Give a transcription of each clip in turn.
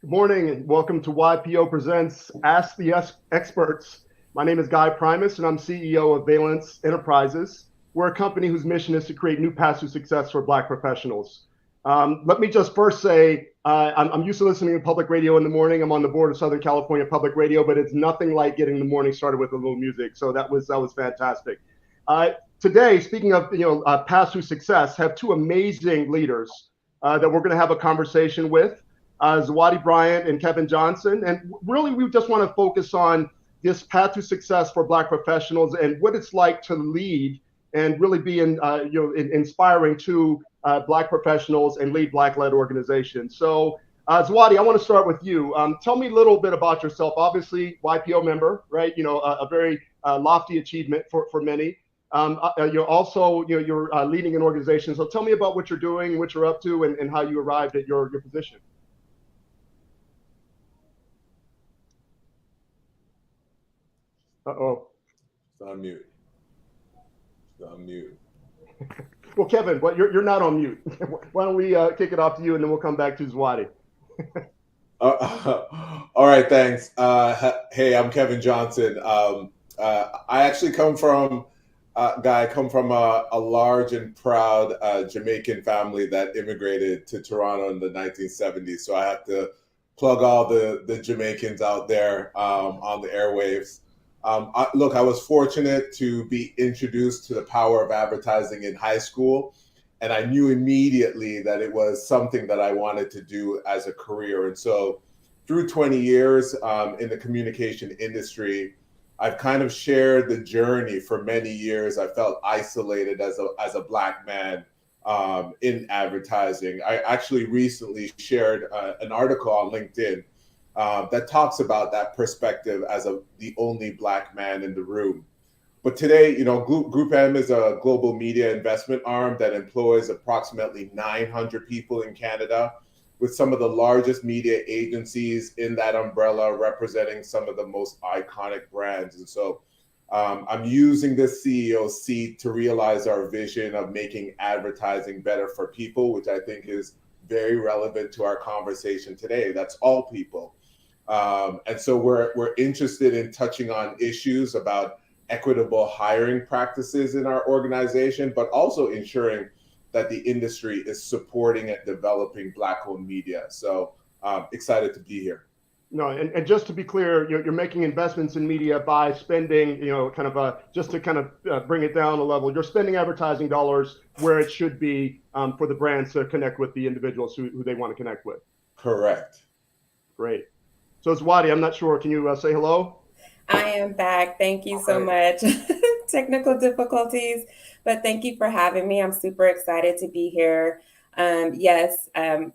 Good morning and welcome to YPO Presents Ask the Experts. My name is Guy Primus and I'm CEO of Valence Enterprises. We're a company whose mission is to create new paths to success for Black professionals. Let me just first say, I'm used to listening to public radio in the morning. I'm on the board of Southern California Public Radio, but it's nothing like getting the morning started with a little music. So that was fantastic. Today, speaking of paths to success, have two amazing leaders that we're going to have a conversation with. Zawadi, Bryant, and Kevin Johnson. And really, we just want to focus on this path to success for Black professionals and what it's like to lead and really be inspiring to Black professionals and lead Black-led organizations. So, Zawadi, I want to start with you. Tell me a little bit about yourself. Obviously, YPO member, right? A very lofty achievement for many. You're leading an organization. So tell me about what you're doing, what you're up to, and how you arrived at your position. Uh-oh. It's on mute. It's on mute. Well, Kevin, but you're not on mute. Why don't we kick it off to you, and then we'll come back to Zawadi. All right, thanks. Hey, I'm Kevin Johnson. I actually come from a large and proud Jamaican family that immigrated to Toronto in the 1970s. So I have to plug all the Jamaicans out there on the airwaves. I was fortunate to be introduced to the power of advertising in high school, and I knew immediately that it was something that I wanted to do as a career. And so through 20 years in the communication industry, I've kind of shared the journey for many years. I felt isolated as a Black man in advertising. I actually recently shared an article on LinkedIn that talks about that perspective as the only Black man in the room. But today, GroupM is a global media investment arm that employs approximately 900 people in Canada, with some of the largest media agencies in that umbrella representing some of the most iconic brands. And so I'm using this CEO seat to realize our vision of making advertising better for people, which I think is very relevant to our conversation today. That's all people. And so we're interested in touching on issues about equitable hiring practices in our organization, but also ensuring that the industry is supporting and developing Black-owned media. So excited to be here. No, and just to be clear, you're making investments in media by spending, just to bring it down a level, you're spending advertising dollars where it should be for the brands to connect with the individuals who they want to connect with. Correct. Great. So Zawadi, I'm not sure. Can you say hello? I am back. Thank you so much. Technical difficulties, but thank you for having me. I'm super excited to be here. I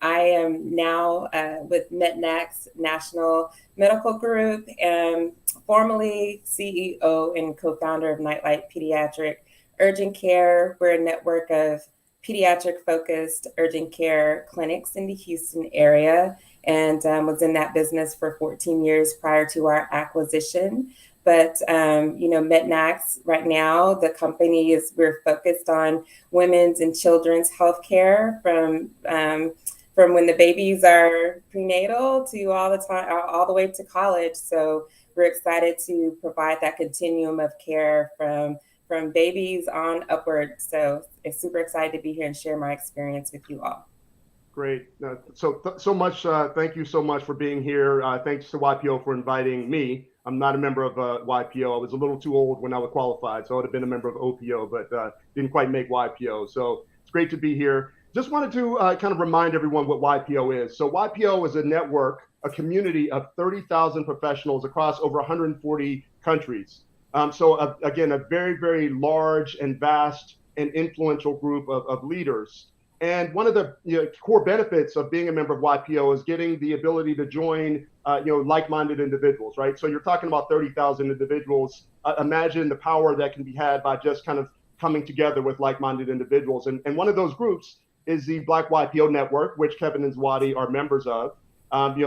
am now with Mednax National Medical Group and formerly CEO and co-founder of Nightlight Pediatric Urgent Care. We're a network of pediatric-focused urgent care clinics in the Houston area, and was in that business for 14 years prior to our acquisition. But, Mednax right now, the company we're focused on women's and children's healthcare from when the babies are prenatal to all the way to college. So we're excited to provide that continuum of care from babies on upward. So I'm super excited to be here and share my experience with you all. Great. So much. Thank you so much for being here. Thanks to YPO for inviting me. I'm not a member of YPO. I was a little too old when I was qualified, so I would have been a member of OPO, but didn't quite make YPO. So it's great to be here. Just wanted to kind of remind everyone what YPO is. So YPO is a network, a community of 30,000 professionals across over 140 countries. Again, a very, very large and vast and influential group of leaders. And one of the core benefits of being a member of YPO is getting the ability to join like-minded individuals, right? So you're talking about 30,000 individuals. Imagine the power that can be had by just kind of coming together with like-minded individuals. And one of those groups is the Black YPO Network, which Kevin and Zawadi are members of.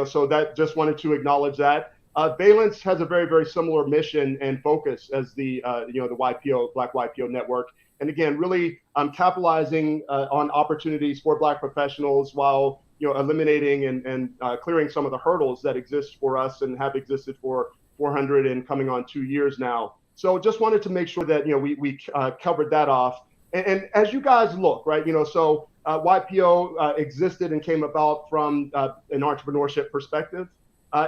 So that just wanted to acknowledge that. Valence has a very, very similar mission and focus as the YPO, Black YPO Network. And again, really capitalizing on opportunities for Black professionals while eliminating and clearing some of the hurdles that exist for us and have existed for 400 and coming on 2 years now. So just wanted to make sure that we covered that off. And as you guys look, right, so YPO existed and came about from an entrepreneurship perspective.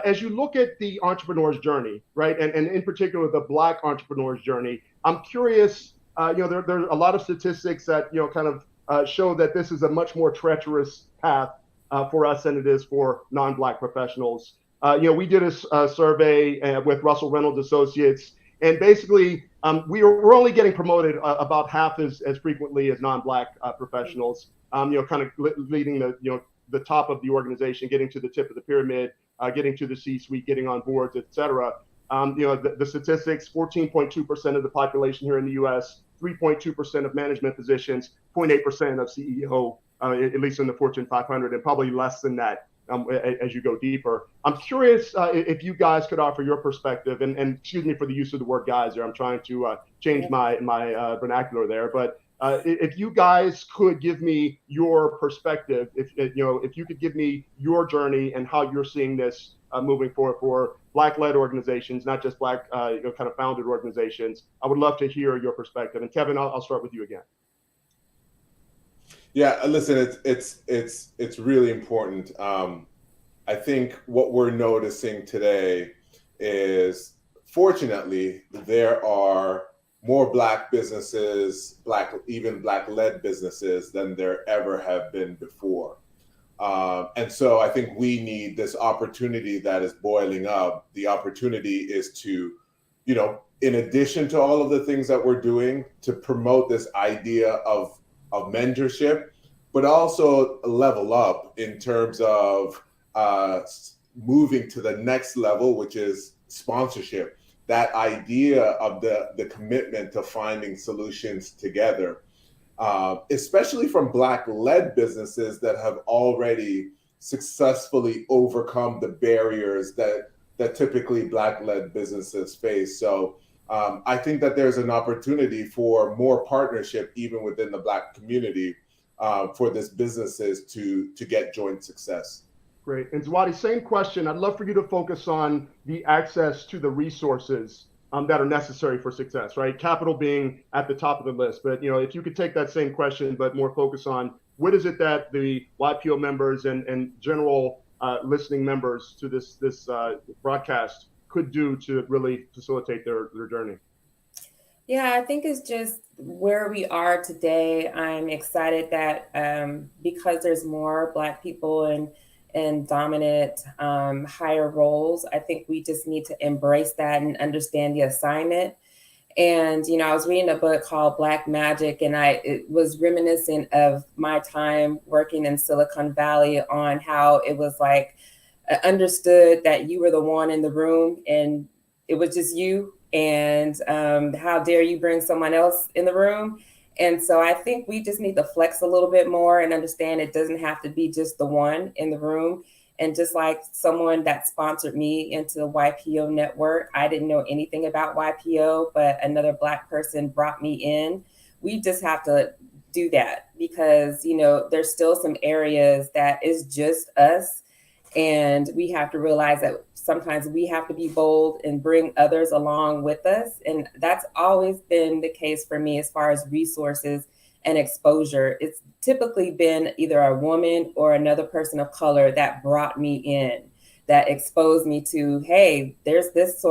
As you look at the entrepreneur's journey, right, and in particular the Black entrepreneur's journey, I'm curious. There are a lot of statistics that kind of show that this is a much more treacherous path for us than it is for non-Black professionals. We did a survey with Russell Reynolds Associates, and basically we're only getting promoted about half as frequently as non-Black professionals. Kind of leading the top of the organization, getting to the tip of the pyramid, getting to the C-suite, getting on boards, et cetera. The statistics: 14.2% of the population here in the U.S., 3.2% of management positions, 0.8% of CEO, at least in the Fortune 500, and probably less than that as you go deeper. I'm curious if you guys could offer your perspective, and excuse me for the use of the word guys there. I'm trying to change my vernacular there, but if you guys could give me your perspective, if you could give me your journey and how you're seeing this moving forward for Black-led organizations, not just Black kind of founded organizations, I would love to hear your perspective. And Kevin, I'll start with you again. Yeah, listen, it's really important. I think what we're noticing today is, fortunately, there are more Black businesses, even Black-led businesses than there ever have been before. And so I think we need this opportunity that is boiling up. The opportunity is to, in addition to all of the things that we're doing, to promote this idea of mentorship, but also level up in terms of moving to the next level, which is sponsorship. That idea of the commitment to finding solutions together, especially from Black-led businesses that have already successfully overcome the barriers that typically Black-led businesses face. So I think that there's an opportunity for more partnership, even within the Black community, for these businesses to get joint success. Great. And Zawadi, same question. I'd love for you to focus on the access to the resources that are necessary for success, right? Capital being at the top of the list. But, if you could take that same question, but more focus on what is it that the YPO members and general listening members to this broadcast could do to really facilitate their journey? Yeah, I think it's just where we are today. I'm excited that because there's more Black people in dominant higher roles, I think we just need to embrace that and understand the assignment. And, I was reading a book called Black Magic, and it was reminiscent of my time working in Silicon Valley on how it was like understood that you were the one in the room and it was just you. And how dare you bring someone else in the room? And so I think we just need to flex a little bit more and understand it doesn't have to be just the one in the room. And just like someone that sponsored me into the YPO network, I didn't know anything about YPO, but another Black person brought me in. We just have to do that because, there's still some areas that is just us. And we have to realize that sometimes we have to be bold and bring others along with us. And that's always been the case for me as far as resources and exposure. It's typically been either a woman or another person of color that brought me in, that exposed me to, hey, there's this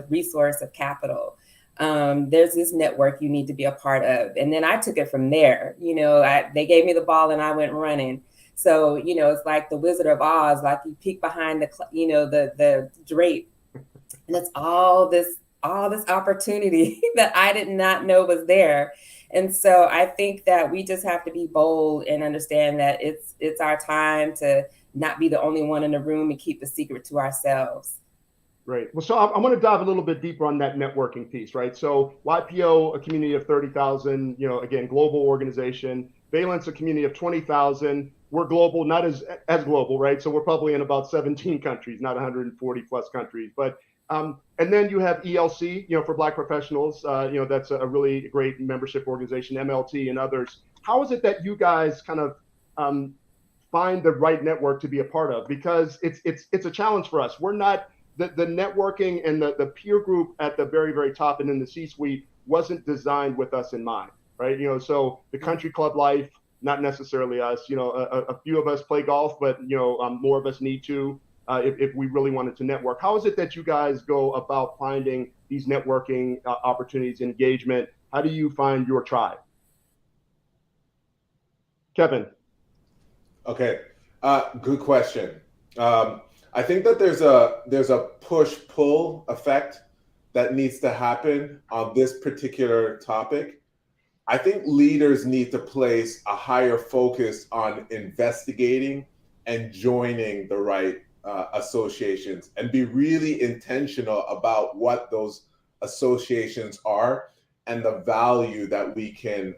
resource of capital. There's this network you need to be a part of. And then I took it from there. They gave me the ball and I went running. So, it's like the Wizard of Oz, like you peek behind the drape, and it's all this opportunity that I did not know was there. And so I think that we just have to be bold and understand that it's our time to not be the only one in the room and keep the secret to ourselves. Great. Well, so I want to dive a little bit deeper on that networking piece, right? So YPO, a community of 30,000, again, global organization. Valence, a community of 20,000. We're global, not as global, right? So we're probably in about 17 countries, not 140 plus countries. But and then you have ELC, for Black professionals. That's a really great membership organization, MLT and others. How is it that you guys kind of find the right network to be a part of? Because it's a challenge for us. We're not the networking and the peer group at the very, very top and in the C-suite wasn't designed with us in mind, right? So the country club life, not necessarily us. A few of us play golf, but more of us need to if we really wanted to network. How is it that you guys go about finding these networking opportunities, engagement? How do you find your tribe? Kevin. Okay, good question. I think that there's a push-pull effect that needs to happen on this particular topic. I think leaders need to place a higher focus on investigating and joining the right associations and be really intentional about what those associations are and the value that we can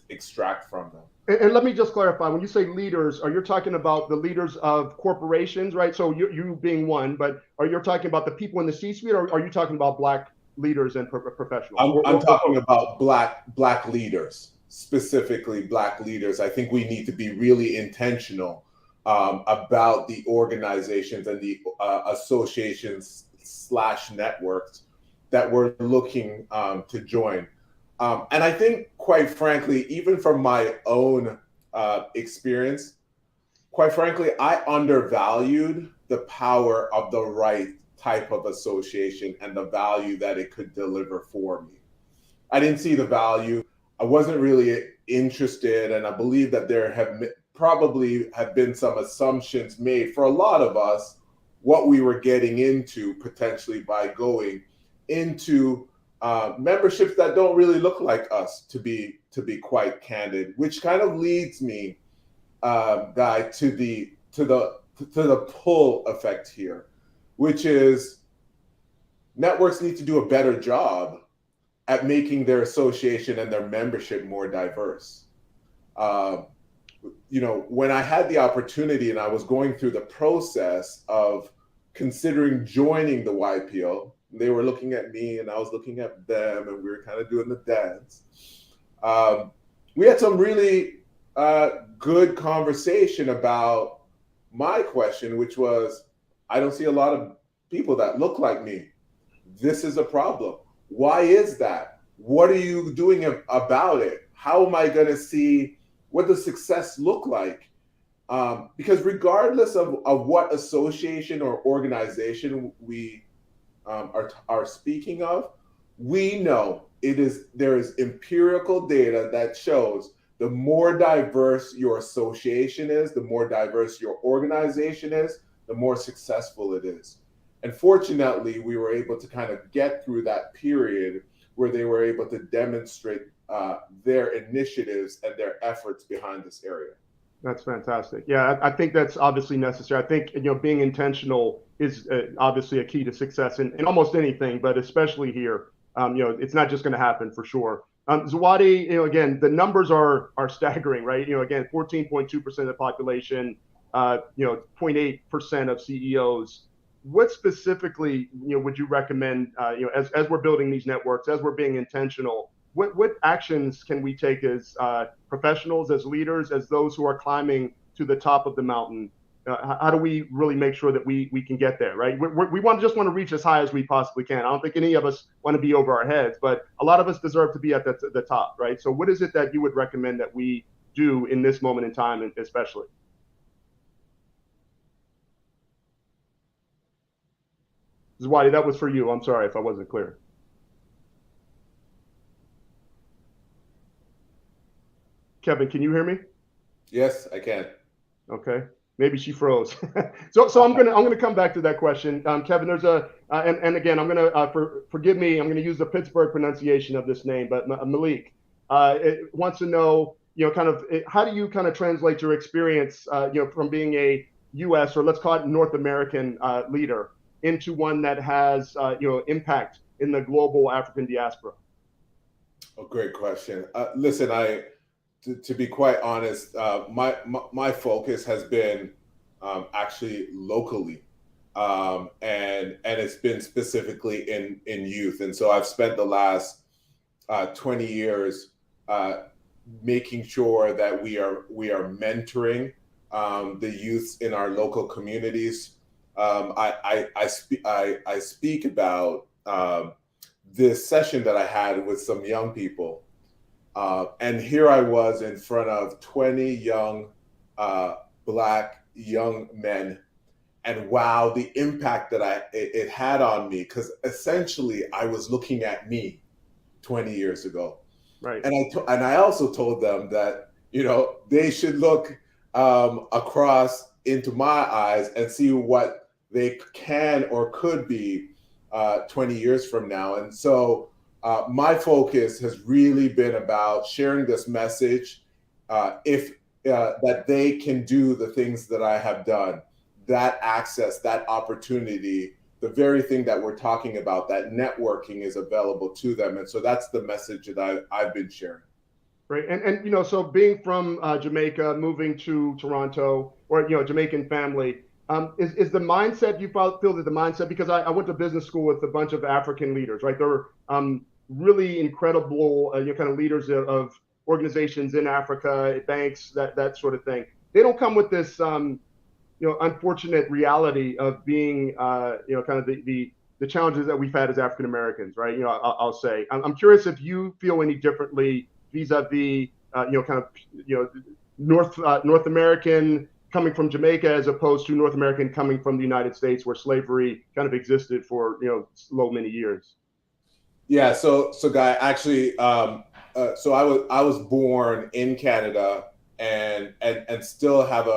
extract from them. And let me just clarify, when you say leaders, are you talking about the leaders of corporations, right? So you being one, but are you talking about the people in the C-suite, or are you talking about Black leaders and professionals? I'm talking about black leaders, specifically Black leaders. I think we need to be really intentional about the organizations and the associations / networks that we're looking to join. And I think, quite frankly, even from my own experience, quite frankly, I undervalued the power of the right type of association and the value that it could deliver for me. I didn't see the value. I wasn't really interested, and I believe that there probably have been some assumptions made for a lot of us what we were getting into potentially by going into memberships that don't really look like us, to be quite candid, which kind of leads me, Guy, to the pull effect here, which is networks need to do a better job at making their association and their membership more diverse. When I had the opportunity and I was going through the process of considering joining the YPO, they were looking at me and I was looking at them, and we were kind of doing the dance. We had some really good conversation about my question, which was, I don't see a lot of people that look like me. This is a problem. Why is that? What are you doing about it? How am I going to see what does success look like? Because regardless of what association or organization we are speaking of, we know there is empirical data that shows the more diverse your association is, the more diverse your organization is, the more successful it is. And fortunately, we were able to kind of get through that period where they were able to demonstrate their initiatives and their efforts behind this area. That's fantastic. Yeah, I think that's obviously necessary. I think being intentional is obviously a key to success in almost anything, but especially here. It's not just going to happen for sure. Zawadi, again, the numbers are staggering, right? Again, 14.2% of the population, 0.8% of CEOs. What specifically, would you recommend, as we're building these networks, as we're being intentional? What actions can we take as professionals, as leaders, as those who are climbing to the top of the mountain? How do we really make sure that we can get there, right? We just want to reach as high as we possibly can. I don't think any of us want to be over our heads, but a lot of us deserve to be at the top, right? So what is it that you would recommend that we do in this moment in time, especially? Zawadi, that was for you. I'm sorry if I wasn't clear. Kevin, can you hear me? Yes, I can. Okay, maybe she froze. so I'm gonna come back to that question, Kevin. There's and again, I'm gonna forgive me. I'm gonna use the Pittsburgh pronunciation of this name, but Malik wants to know, how do you kind of translate your experience, from being a U.S. or let's call it North American leader into one that has impact in the global African diaspora? Oh, great question. Listen, to be quite honest, my focus has been actually locally, and it's been specifically in youth. And so I've spent the last 20 years making sure that we are mentoring the youths in our local communities. I speak about this session that I had with some young people. And here I was in front of 20 young Black young men. And wow, the impact that it had on me, because essentially I was looking at me 20 years ago. Right. And I also told them that, they should look across into my eyes and see what they can or could be 20 years from now. And so my focus has really been about sharing this message, that they can do the things that I have done, that access, that opportunity, the very thing that we're talking about, that networking is available to them. And so that's the message that I've been sharing. Right. And so being from Jamaica, moving to Toronto, or, Jamaican family, is the mindset, you feel that the mindset, because I went to business school with a bunch of African leaders, right? There were really incredible, kind of leaders of organizations in Africa, banks, that sort of thing. They don't come with this, unfortunate reality of being, kind of the challenges that we've had as African Americans, right? I'll say. I'm curious if you feel any differently vis-a-vis, North American coming from Jamaica as opposed to North American coming from the United States, where slavery kind of existed for many years. Yeah. So Guy, actually, so I was born in Canada and still have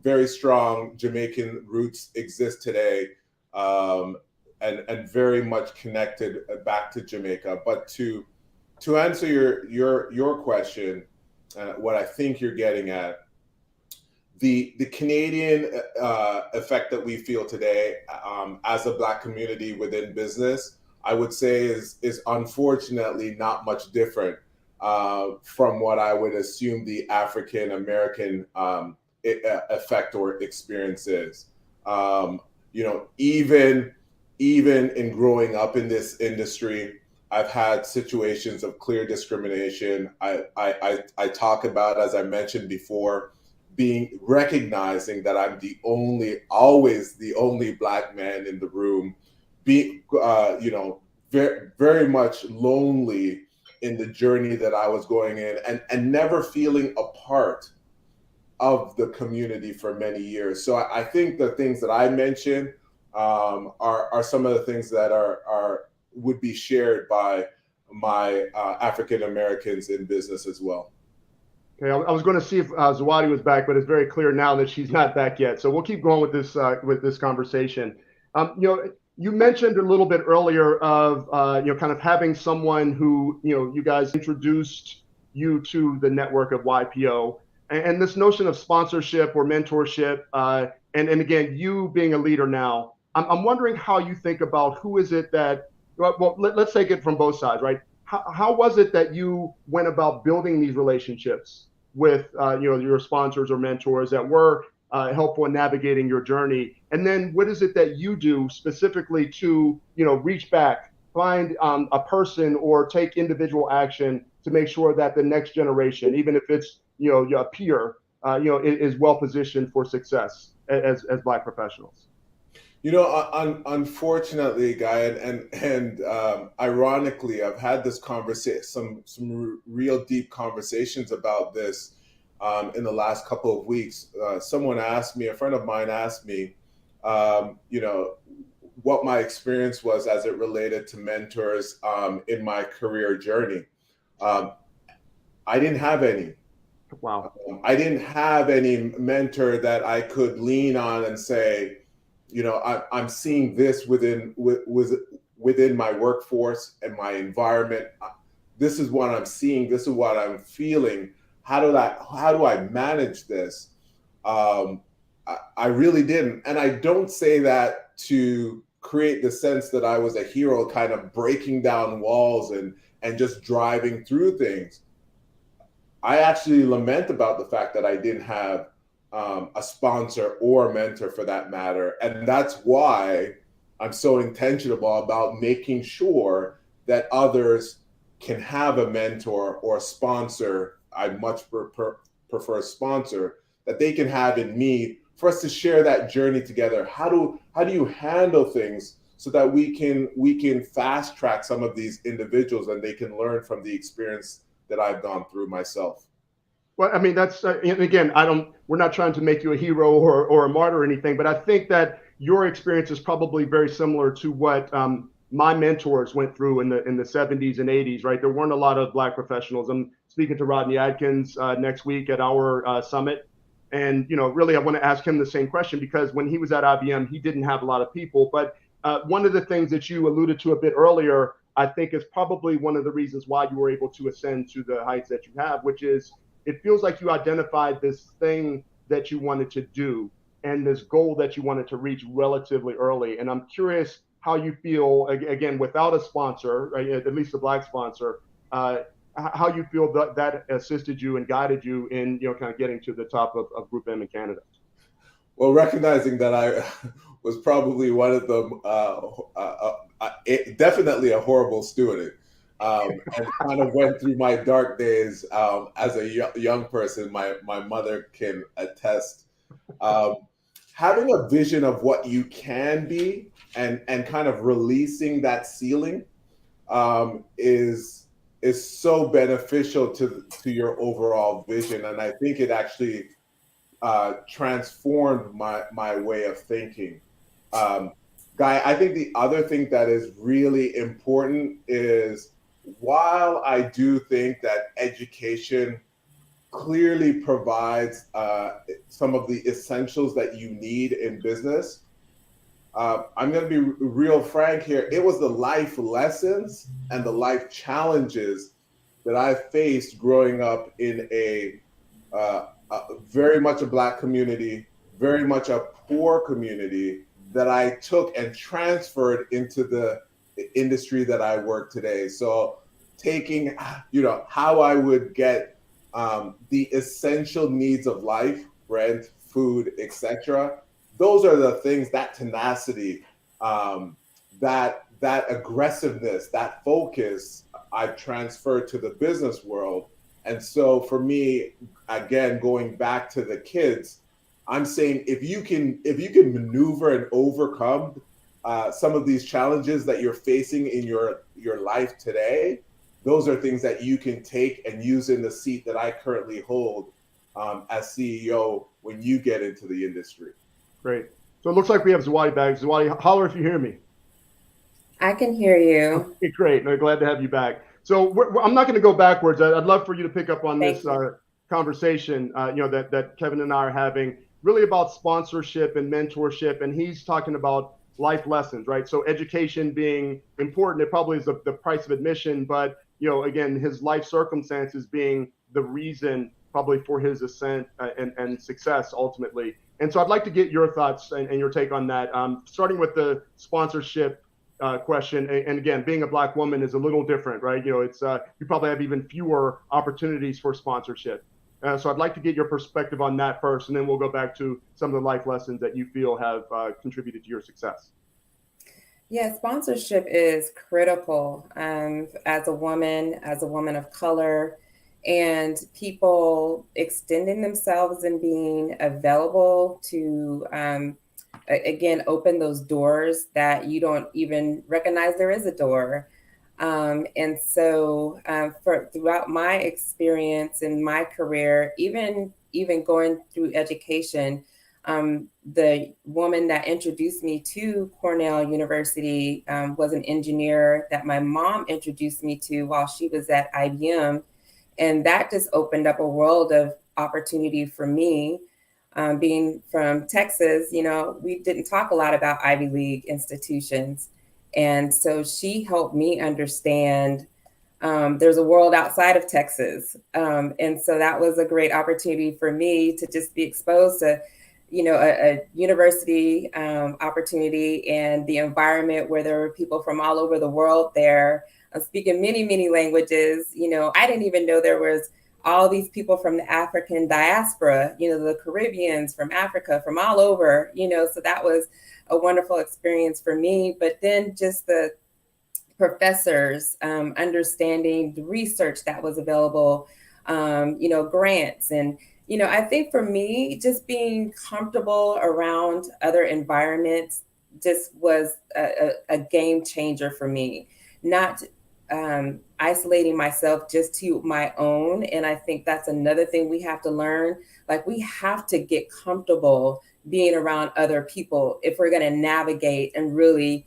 very strong Jamaican roots exist today, and very much connected back to Jamaica. But to answer your question, what I think you're getting at, the Canadian effect that we feel today as a Black community within business, I would say is unfortunately not much different from what I would assume the African American effect or experience is. Even in growing up in this industry, I've had situations of clear discrimination. I talk about, as I mentioned before, recognizing that I'm always the only Black man in the room, being very, very much lonely in the journey that I was going in, and never feeling a part of the community for many years. So I think the things that I mentioned are some of the things that would be shared by my African Americans in business as well. Okay, I was going to see if Zawadi was back, but it's very clear now that she's not back yet. So we'll keep going with this conversation. You mentioned a little bit earlier of kind of having someone who you guys introduced you to the network of YPO, and this notion of sponsorship or mentorship, and again, you being a leader now. I'm wondering how you think about who is it that, well, let's take it from both sides, right? How was it that you went about building these relationships with your sponsors or mentors that were helpful in navigating your journey? And then what is it that you do specifically to reach back, find a person, or take individual action to make sure that the next generation, even if it's a peer, is well positioned for success as Black professionals? Unfortunately, Guy, and ironically, I've had this conversation, some real deep conversations about this in the last couple of weeks. A friend of mine asked me, what my experience was as it related to mentors in my career journey. I didn't have any. Wow. I didn't have any mentor that I could lean on and say, I'm seeing this within my workforce and my environment. This is what I'm seeing. This is what I'm feeling. How do I manage this? I really didn't. And I don't say that to create the sense that I was a hero, kind of breaking down walls and just driving through things. I actually lament about the fact that I didn't have a sponsor or a mentor for that matter. And that's why I'm so intentional about making sure that others can have a mentor or a sponsor. I much prefer a sponsor that they can have in me for us to share that journey together. How do you handle things so that we can fast track some of these individuals and they can learn from the experience that I've gone through myself? Well, I mean, that's and again, we're not trying to make you a hero or a martyr or anything, but I think that your experience is probably very similar to what my mentors went through in the 70s and 80s, right? There weren't a lot of Black professionals. I'm speaking to Rodney Adkins next week at our summit. And, really, I want to ask him the same question, because when he was at IBM, he didn't have a lot of people. But one of the things that you alluded to a bit earlier, I think is probably one of the reasons why you were able to ascend to the heights that you have, which is it feels like you identified this thing that you wanted to do and this goal that you wanted to reach relatively early. And I'm curious how you feel, again, without a sponsor, right, at least a Black sponsor, how you feel that assisted you and guided you in, kind of getting to the top of GroupM in Canada. Well, recognizing that I was probably one of them, definitely a horrible student, and kind of went through my dark days as a young person. My mother can attest. Having a vision of what you can be and kind of releasing that ceiling is so beneficial to your overall vision, and I think it actually transformed my way of thinking. Guy, I think the other thing that is really important is, while I do think that education clearly provides some of the essentials that you need in business, I'm going to be real frank here. It was the life lessons and the life challenges that I faced growing up in a very much a Black community, very much a poor community, that I took and transferred into the industry that I work today. So taking, how I would get the essential needs of life, rent, food, etc. Those are the things, that tenacity, that aggressiveness, that focus, I've transferred to the business world. And so for me, again, going back to the kids, I'm saying if you can maneuver and overcome some of these challenges that you're facing in your life today, those are things that you can take and use in the seat that I currently hold as CEO when you get into the industry. Great. So it looks like we have Zawadi back. Zawadi, holler if you hear me. I can hear you. Okay, great. No, glad to have you back. So I'm not going to go backwards. I'd love for you to pick up on this conversation, that Kevin and I are having, really about sponsorship and mentorship. And he's talking about life lessons, right? So education being important, it probably is the price of admission, but, again, his life circumstances being the reason probably for his ascent and success ultimately. And so I'd like to get your thoughts and your take on that, starting with the sponsorship question. And again, being a Black woman is a little different, right? It's you probably have even fewer opportunities for sponsorship. So I'd like to get your perspective on that first, and then we'll go back to some of the life lessons that you feel have contributed to your success. Yeah, sponsorship is critical as a woman of color, and people extending themselves and being available to, again, open those doors that you don't even recognize there is a door. And so throughout my experience in my career, even going through education, the woman that introduced me to Cornell University was an engineer that my mom introduced me to while she was at IBM. And that just opened up a world of opportunity for me. Being from Texas, we didn't talk a lot about Ivy League institutions. And so she helped me understand there's a world outside of Texas. And so that was a great opportunity for me to just be exposed to, a university opportunity and the environment where there were people from all over the world there, speaking many, many languages. I didn't even know there was all these people from the African diaspora, the Caribbeans, from Africa, from all over, so that was a wonderful experience for me. But then just the professors, understanding the research that was available, grants, and I think for me, just being comfortable around other environments just was a game changer for me. Not isolating myself just to my own. And I think that's another thing we have to learn. Like, we have to get comfortable being around other people if we're going to navigate and really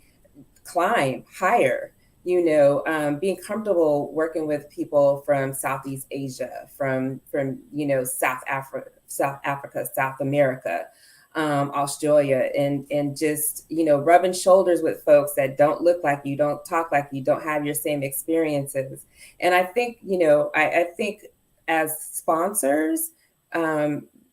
climb higher. Being comfortable working with people from Southeast Asia, from South Africa, South America, Australia, and just rubbing shoulders with folks that don't look like you, don't talk like you, don't have your same experiences. And I think I think as sponsors,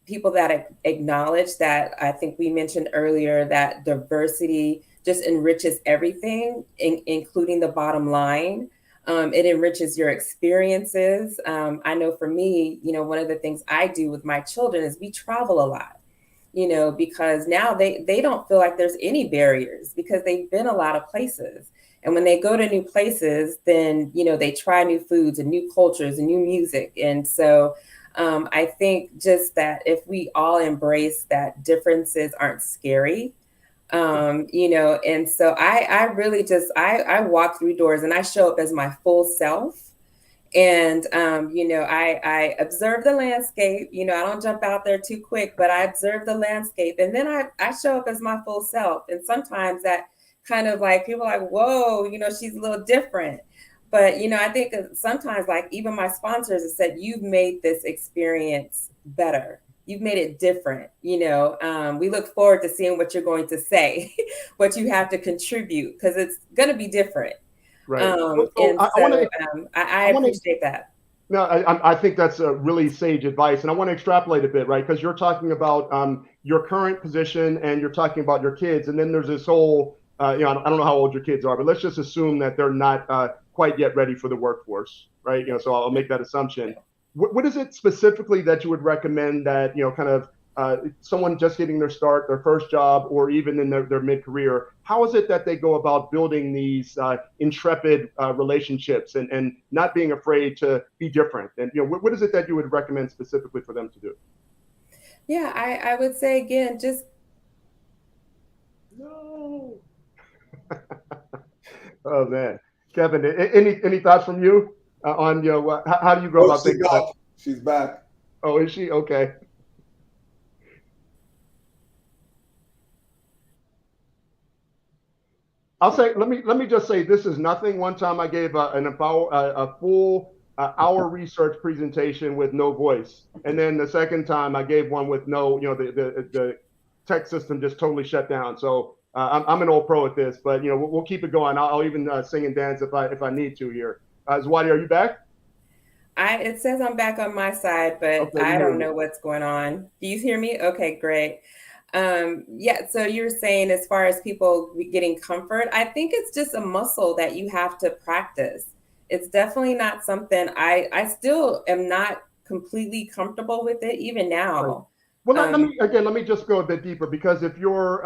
people that acknowledge that, I think we mentioned earlier that diversity just enriches everything, including the bottom line. It enriches your experiences. I know for me, one of the things I do with my children is we travel a lot, because now they don't feel like there's any barriers because they've been a lot of places. And when they go to new places, then, they try new foods and new cultures and new music. And so I think just that if we all embrace that differences aren't scary, and so I really just, I walk through doors and I show up as my full self. And, I observe the landscape. I don't jump out there too quick, but I observe the landscape. And then I show up as my full self. And sometimes that kind of like, people are like, whoa, she's a little different. But, I think sometimes, like, even my sponsors have said, you've made this experience better. You've made it different. We look forward to seeing what you're going to say, what you have to contribute, because it's going to be different. Right. I appreciate that. No, I think that's a really sage advice. And I want to extrapolate a bit, right? Because you're talking about your current position and you're talking about your kids. And then there's this whole, I don't know how old your kids are, but let's just assume that they're not quite yet ready for the workforce, right? So I'll make that assumption. What is it specifically that you would recommend that, kind of someone just getting their start, their first job, or even in their mid-career, how is it that they go about building these intrepid relationships and not being afraid to be different? And, what is it that you would recommend specifically for them to do? Yeah, I would say, again, just. No. Oh, man. Kevin, any thoughts from you on, how do you go about thinking about? She's back. Oh, is she? Okay. I'll say, let me just say, this is nothing. One time I gave a full hour research presentation with no voice, and then the second time I gave one with no, the tech system just totally shut down. So I'm an old pro at this, but we'll keep it going. I'll even sing and dance if I need to here. Zawadi, are you back? It says I'm back on my side, but okay, I don't know what's going on. Do you hear me? Okay, great. Yeah, so you're saying as far as people getting comfort, I think it's just a muscle that you have to practice. It's definitely not something I still am not completely comfortable with it even now. Well, let me just go a bit deeper, because if you're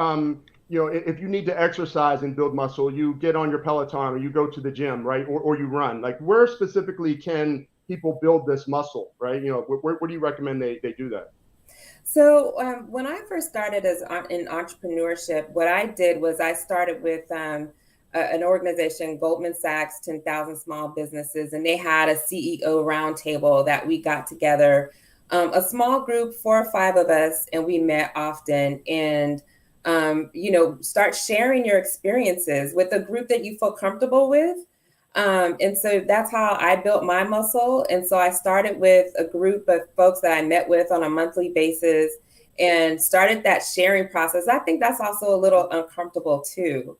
if you need to exercise and build muscle, you get on your Peloton or you go to the gym, right? Or you run. Like, where specifically can people build this muscle, right? Where do you recommend they do that? So when I first started in entrepreneurship, what I did was I started with an organization, Goldman Sachs, 10,000 Small Businesses, and they had a CEO roundtable that we got together, a small group, 4 or 5 of us, and we met often, and start sharing your experiences with a group that you feel comfortable with. And so that's how I built my muscle. And so I started with a group of folks that I met with on a monthly basis and started that sharing process. I think that's also a little uncomfortable too.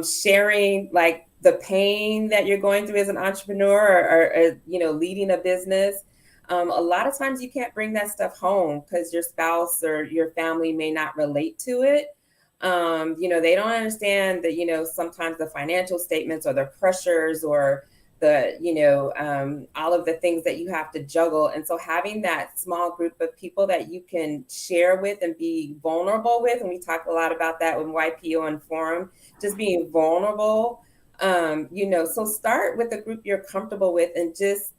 Sharing like the pain that you're going through as an entrepreneur or leading a business. A lot of times you can't bring that stuff home because your spouse or your family may not relate to it. They don't understand that, sometimes the financial statements or the pressures or the, all of the things that you have to juggle. And so having that small group of people that you can share with and be vulnerable with, and we talk a lot about that with YPO and Forum, just being vulnerable, so start with a group you're comfortable with and just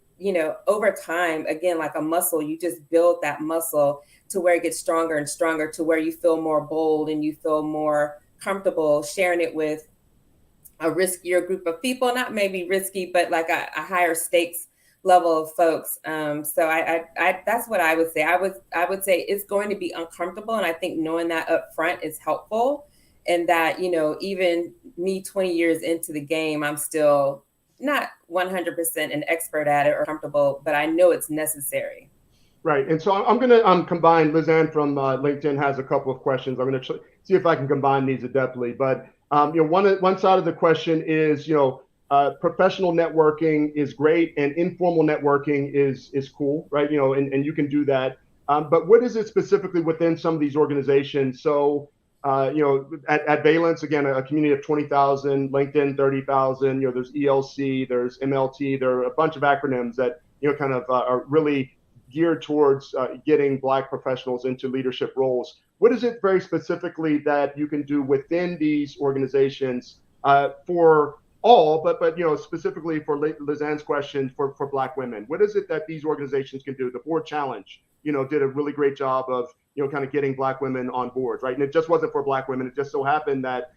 over time, again, like a muscle, you just build that muscle to where it gets stronger and stronger, to where you feel more bold and you feel more comfortable sharing it with a riskier group of people, not maybe risky, but like a higher stakes level of folks. So I that's what I would say. I would say it's going to be uncomfortable, and I think knowing that up front is helpful. And that, even me 20 years into the game, I'm still not 100% an expert at it or comfortable, but I know it's necessary. Right. And so I'm going to combine. Liz Ann from LinkedIn has a couple of questions. I'm going to see if I can combine these adeptly. But one side of the question is, professional networking is great and informal networking is cool, right? And you can do that. But what is it specifically within some of these organizations? So, at Valence, again, a community of 20,000, LinkedIn 30,000. There's ELC, there's MLT. There are a bunch of acronyms that kind of are really geared towards getting Black professionals into leadership roles. What is it very specifically that you can do within these organizations for all, but specifically for Liz Ann's question for Black women? What is it that these organizations can do? The Board Challenge, did a really great job of kind of getting Black women on boards, right? And it just wasn't for Black women. It just so happened that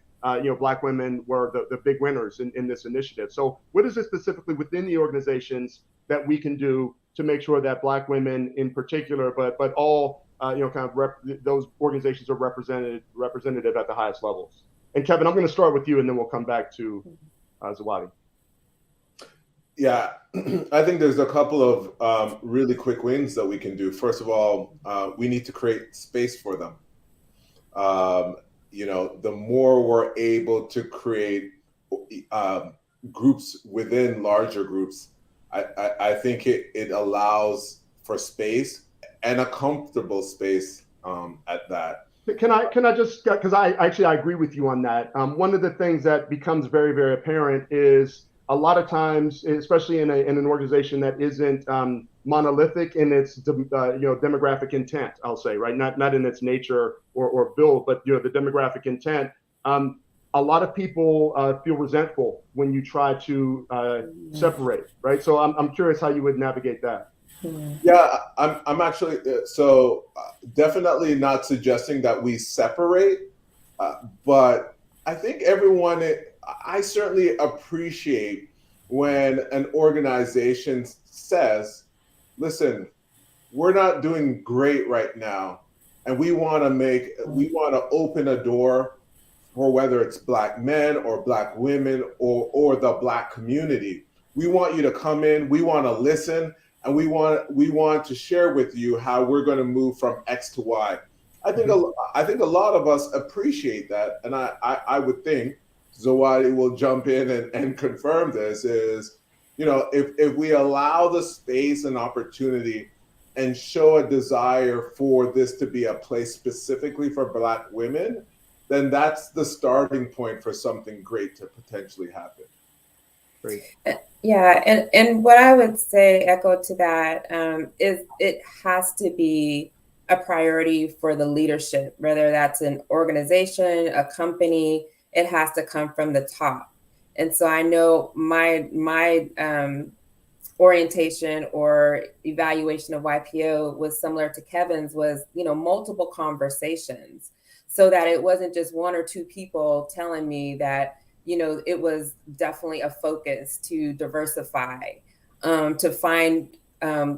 Black women were the big winners in this initiative. So what is it specifically within the organizations that we can do to make sure that Black women in particular, but all those organizations are representative at the highest levels? And Kevin, I'm going to start with you, and then we'll come back to Zawadi. Yeah, I think there's a couple of really quick wins that we can do. First of all, we need to create space for them. The more we're able to create groups within larger groups, I think it allows for space and a comfortable space at that. Can I just, because I agree with you on that. One of the things that becomes very, very apparent is a lot of times, especially in an organization that isn't monolithic in its demographic intent, I'll say, right? Not in its nature or build, but the demographic intent. A lot of people feel resentful when you try to separate, right? So I'm curious how you would navigate that. Yeah, I'm actually definitely not suggesting that we separate, but I think I certainly appreciate when an organization says, listen, we're not doing great right now, and we want to open a door for whether it's Black men or Black women or the Black community. We want you to come in, we want to listen, and we want to share with you how we're going to move from X to Y. I think a lot of us appreciate that, and I would think Zawadi will jump in and confirm this, is, if we allow the space and opportunity and show a desire for this to be a place specifically for Black women, then that's the starting point for something great to potentially happen. Great. Yeah, and what I would say, echo to that, is it has to be a priority for the leadership, whether that's an organization, a company. It has to come from the top. And so I know my orientation or evaluation of YPO was similar to Kevin's, was, multiple conversations, so that it wasn't just one or two people telling me that, it was definitely a focus to diversify, to find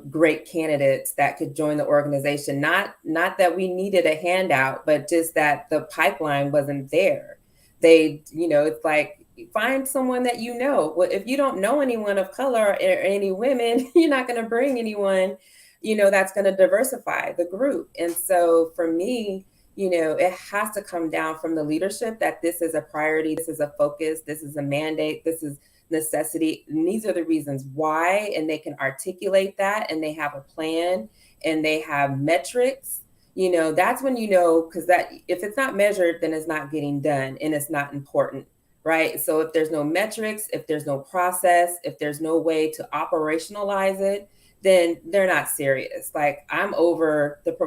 great candidates that could join the organization. Not that we needed a handout, but just that the pipeline wasn't there. It's like, find someone that Well, if you don't know anyone of color or any women, you're not going to bring anyone, that's going to diversify the group. And so for me, it has to come down from the leadership that this is a priority, this is a focus, this is a mandate, this is necessity. And these are the reasons why, and they can articulate that, and they have a plan, and they have metrics. That's when because that if it's not measured, then it's not getting done and it's not important, right? So if there's no metrics, if there's no process, if there's no way to operationalize it, then they're not serious. Like, I'm over the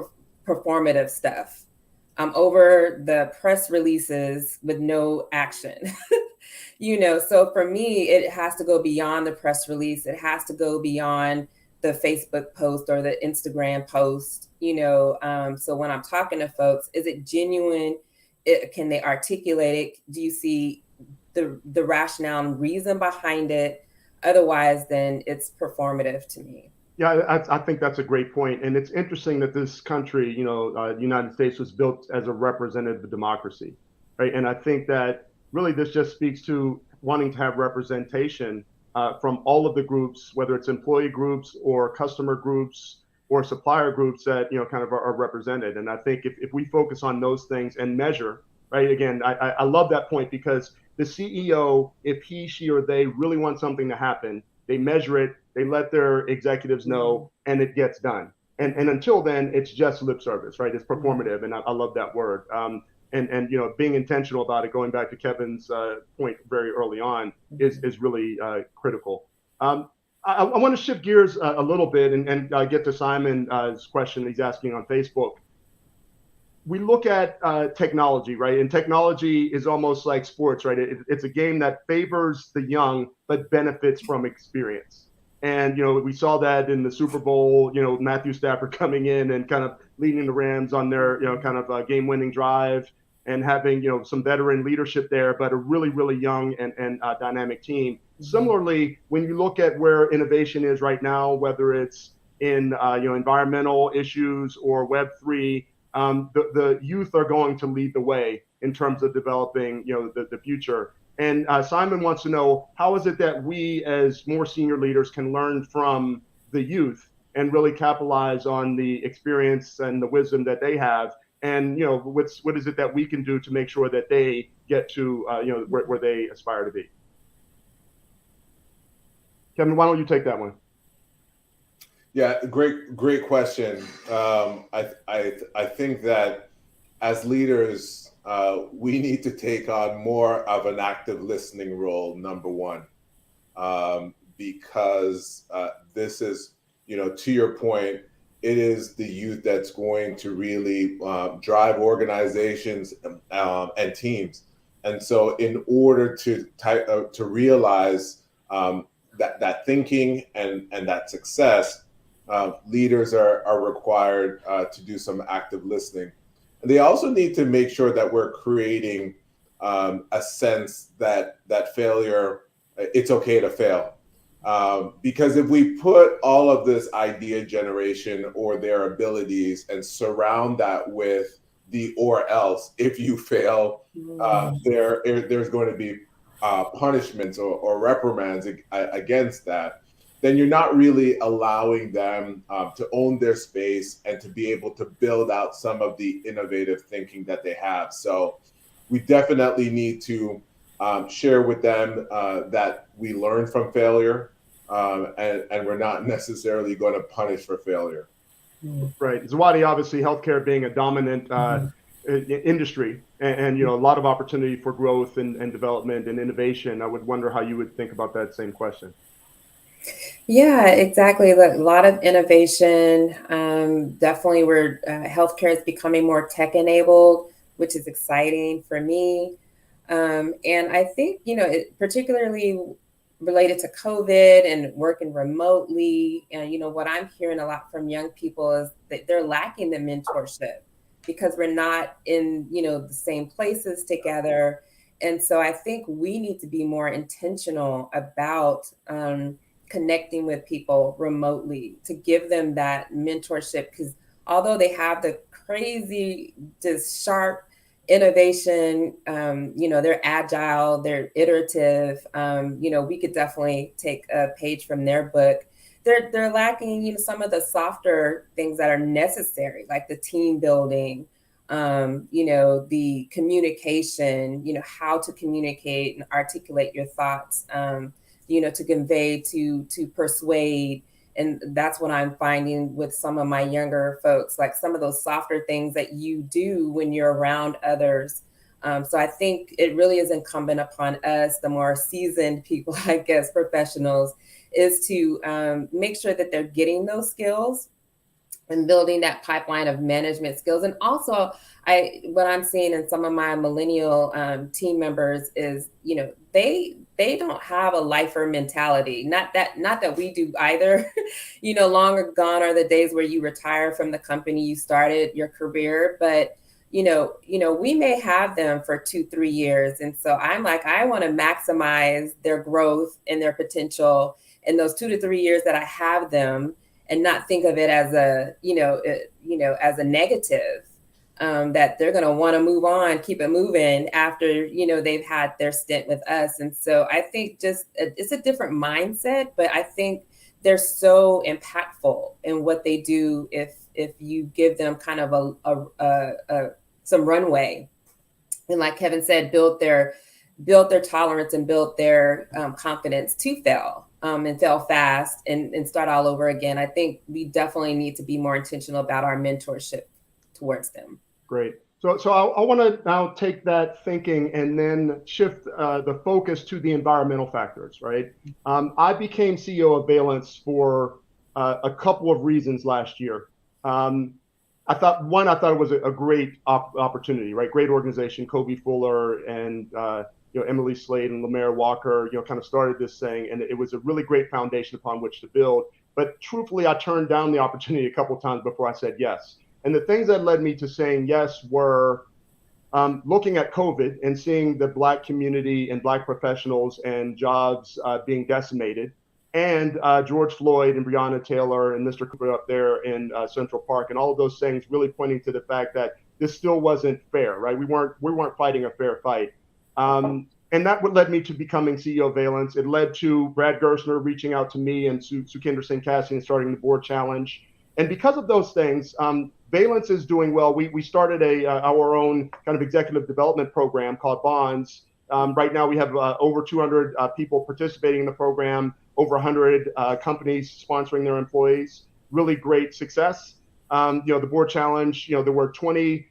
performative stuff. I'm over the press releases with no action. So for me, it has to go beyond the press release. It has to go beyond the Facebook post or the Instagram post, so when I'm talking to folks, is it genuine? Can they articulate it? Do you see the rationale and reason behind it? Otherwise, then it's performative to me. Yeah, I think that's a great point. And it's interesting that this country, the United States was built as a representative democracy, right? And I think that really this just speaks to wanting to have representation from all of the groups, whether it's employee groups or customer groups or supplier groups that, kind of are represented. And I think if we focus on those things and measure, right? Again, I love that point because the CEO, if he, she, or they really want something to happen, they measure it, they let their executives know, and it gets done. And until then, it's just lip service, right? It's performative, and I love that word. And being intentional about it, going back to Kevin's point very early on, is really critical. I want to shift gears a little bit and get to Simon's question he's asking on Facebook. We look at technology, right? And technology is almost like sports, right? It's a game that favors the young, but benefits from experience. And, we saw that in the Super Bowl, Matthew Stafford coming in and kind of leading the Rams on their, kind of game-winning drive and having, some veteran leadership there, but a really, really young and dynamic team. Similarly, when you look at where innovation is right now, whether it's in, environmental issues or Web3, the youth are going to lead the way in terms of developing, the future. And Simon wants to know, how is it that we as more senior leaders can learn from the youth and really capitalize on the experience and the wisdom that they have? And, what is it that we can do to make sure that they get to, where they aspire to be? Kevin, why don't you take that one? Yeah, great question. I think that as leaders, we need to take on more of an active listening role, number one, because this is, to your point, it is the youth that's going to really drive organizations and teams. And so in order to realize that thinking and that success, leaders are required to do some active listening. And they also need to make sure that we're creating a sense that failure, it's okay to fail. Because if we put all of this idea generation or their abilities and surround that with the or else, if you fail, there's going to be punishments or reprimands against that, then you're not really allowing them to own their space and to be able to build out some of the innovative thinking that they have. So we definitely need to share with them that we learn from failure and we're not necessarily going to punish for failure. Right. Zawadi, obviously, healthcare being a dominant industry and a lot of opportunity for growth and development and innovation. I would wonder how you would think about that same question. Yeah, exactly. A lot of innovation. Definitely, where healthcare is becoming more tech enabled, which is exciting for me. And I think, particularly related to COVID and working remotely. And, what I'm hearing a lot from young people is that they're lacking the mentorship because we're not in, the same places together. And so I think we need to be more intentional about connecting with people remotely to give them that mentorship, because although they have the crazy, just sharp innovation, they're agile, they're iterative, we could definitely take a page from their book. They're lacking, some of the softer things that are necessary, like the team building, the communication, how to communicate and articulate your thoughts, to convey, to persuade. And that's what I'm finding with some of my younger folks, like some of those softer things that you do when you're around others. So I think it really is incumbent upon us, the more seasoned people, I guess, professionals, is to make sure that they're getting those skills and building that pipeline of management skills. And also, what I'm seeing in some of my millennial team members is, they don't have a lifer mentality. Not that we do either. Long gone are the days where you retire from the company you started your career, but we may have them for 2-3 years. And so I'm like, I want to maximize their growth and their potential in those 2 to 3 years that I have them, and not think of it as as a negative, that they're going to want to move on, keep it moving after, they've had their stint with us. And so I think it's a different mindset, but I think they're so impactful in what they do if you give them kind of some runway, and like Kevin said, build their tolerance and build their confidence to fail, and fail fast and start all over again. I think we definitely need to be more intentional about our mentorship towards them. Great. So I want to now take that thinking and then shift the focus to the environmental factors, right? I became CEO of Valence for a couple of reasons last year. I thought it was a great opportunity, right? Great organization, Kobe Fuller and Emily Slade and Lemaire Walker, kind of started this thing, and it was a really great foundation upon which to build. But truthfully, I turned down the opportunity a couple of times before I said yes. And the things that led me to saying yes were looking at COVID and seeing the Black community and Black professionals and jobs being decimated, and George Floyd and Breonna Taylor and Mr. Cooper up there in Central Park, and all of those things really pointing to the fact that this still wasn't fair, right? We weren't fighting a fair fight. And that led me to becoming CEO of Valence. It led to Brad Gerstner reaching out to me and Sukhinder Singh Cassidy and starting the board challenge. And because of those things, Valence is doing well. We started our own kind of executive development program called Bonds. Right now we have over 200 people participating in the program, over 100 companies sponsoring their employees. Really great success. The board challenge, there were 20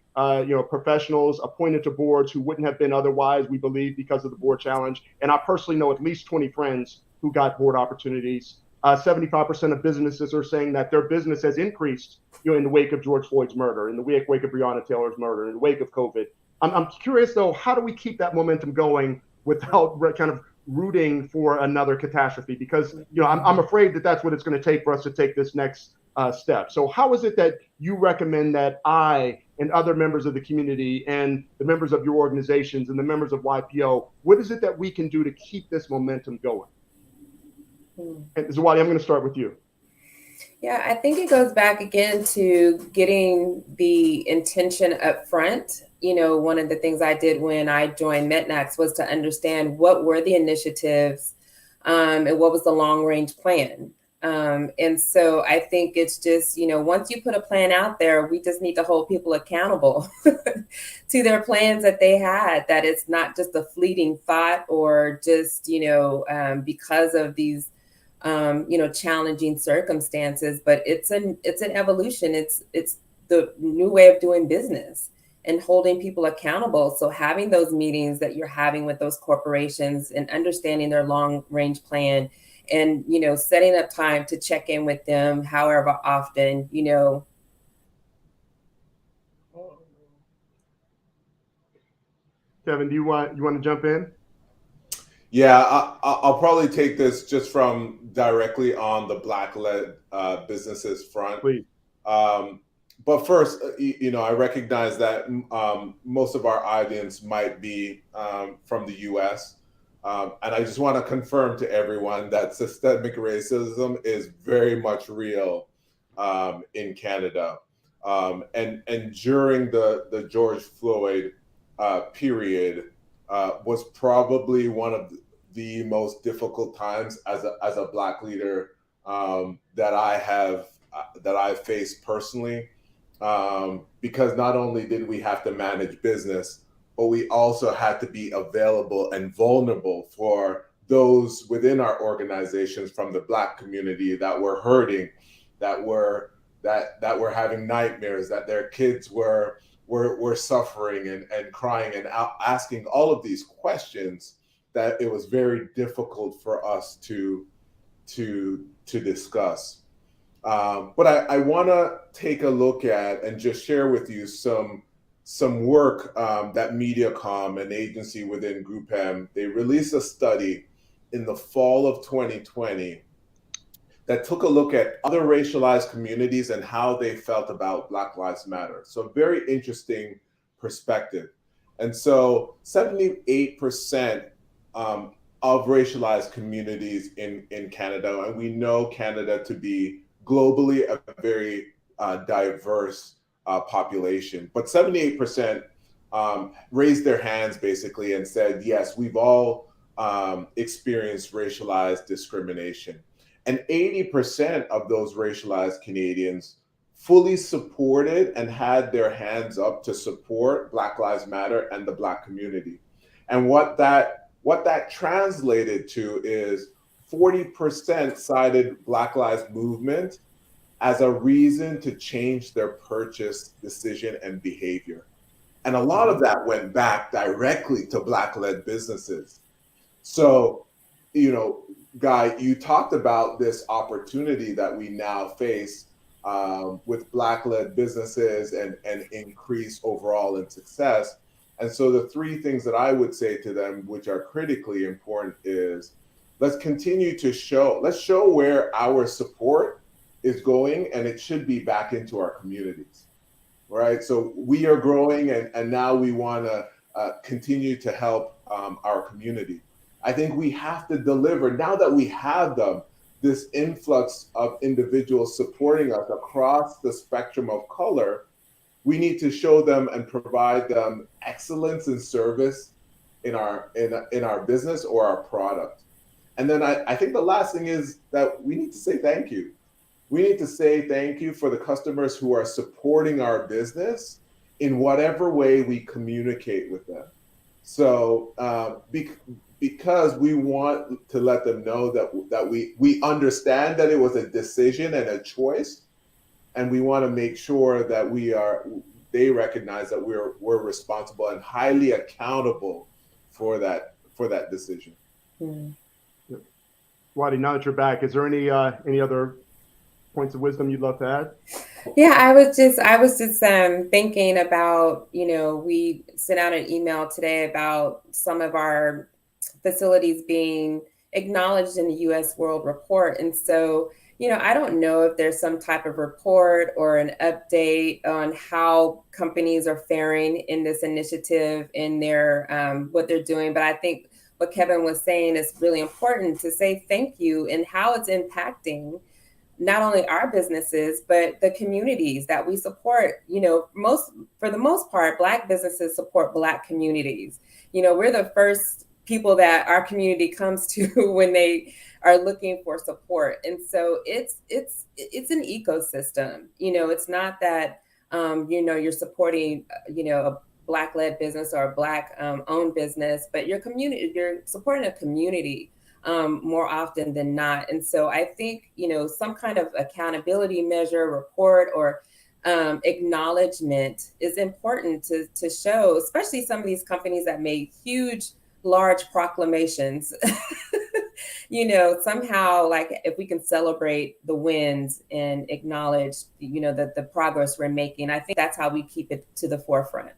professionals appointed to boards who wouldn't have been otherwise, we believe, because of the board challenge. And I personally know at least 20 friends who got board opportunities. 75% of businesses are saying that their business has increased, in the wake of George Floyd's murder, in the wake of Breonna Taylor's murder, in the wake of COVID. I'm curious, though, how do we keep that momentum going without kind of rooting for another catastrophe? Because, I'm afraid that that's what it's going to take for us to take this next step. So how is it that you recommend that I and other members of the community and the members of your organizations and the members of YPO, what is it that we can do to keep this momentum going? And Zawadi, I'm going to start with you. Yeah, I think it goes back again to getting the intention up front. One of the things I did when I joined Mednax was to understand what were the initiatives and what was the long range plan. And so I think it's just, once you put a plan out there, we just need to hold people accountable to their plans that they had, that it's not just a fleeting thought or just, because of these challenging circumstances, but it's an evolution. It's the new way of doing business and holding people accountable. So having those meetings that you're having with those corporations and understanding their long range plan, and setting up time to check in with them however often. Kevin, do you want to jump in? Yeah, I'll probably take this just from directly on the Black-led businesses front. Please. But first, I recognize that most of our audience might be from the U.S. And I just want to confirm to everyone that systemic racism is very much real in Canada. And during the George Floyd period was probably one of the most difficult times as a Black leader that I've faced personally, because not only did we have to manage business, but we also had to be available and vulnerable for those within our organizations from the Black community that were hurting, that were having nightmares, that their kids were suffering and crying and asking all of these questions that it was very difficult for us to discuss. But I want to take a look at and just share with you some work that MediaCom, an agency within GroupM, they released a study in the fall of 2020 that took a look at other racialized communities and how they felt about Black Lives Matter. So a very interesting perspective. And so 78% of racialized communities in Canada, and we know Canada to be globally a very diverse population, but 78% raised their hands basically and said, yes, we've all experienced racialized discrimination. And 80% of those racialized Canadians fully supported and had their hands up to support Black Lives Matter and the Black community. And what that translated to is 40% cited Black Lives Movement as a reason to change their purchase decision and behavior. And a lot of that went back directly to Black-led businesses. So, Guy, you talked about this opportunity that we now face with Black-led businesses and increase overall in success. And so the three things that I would say to them, which are critically important, is let's continue to show where our support is going, and it should be back into our communities, right? So we are growing, and now we want to continue to help our community. I think we have to deliver, now that we have this influx of individuals supporting us across the spectrum of color, we need to show them and provide them excellence in service in our business or our product. And then I think the last thing is that we need to say thank you. We need to say thank you for the customers who are supporting our business in whatever way we communicate with them. So because we want to let them know that we understand that it was a decision and a choice, and we want to make sure that they recognize that we're responsible and highly accountable for that decision. Mm. Zawadi, now that you're back, is there any other points of wisdom you'd love to add? Yeah, I was just thinking about, we sent out an email today about some of our facilities being acknowledged in the U.S. World Report. And so, I don't know if there's some type of report or an update on how companies are faring in this initiative in their what they're doing. But I think what Kevin was saying is really important to say thank you and how it's impacting not only our businesses, but the communities that we support. For the most part, Black businesses support Black communities. We're the first people that our community comes to when they are looking for support. And so it's an ecosystem. It's not that, you're supporting, a Black-led business or a Black owned business, but you're supporting a community more often than not. And so I think, some kind of accountability measure, report, or acknowledgement is important to show, especially some of these companies that made large proclamations. Somehow, like, if we can celebrate the wins and acknowledge, the progress we're making, I think that's how we keep it to the forefront.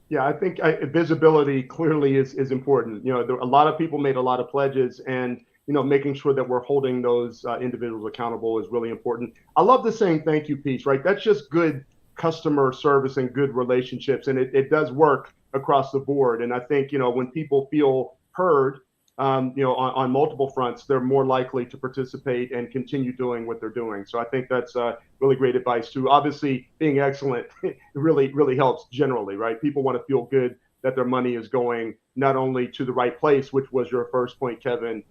Yeah, I think visibility clearly is important. A lot of people made a lot of pledges, and making sure that we're holding those individuals accountable is really important. I love the saying thank you piece, right? That's just good customer service and good relationships, and it does work across the board. And I think when people feel heard, on multiple fronts, they're more likely to participate and continue doing what they're doing. So I think that's really great advice too. Obviously, being excellent really helps generally, right? People want to feel good that their money is going not only to the right place, which was your first point, Kevin,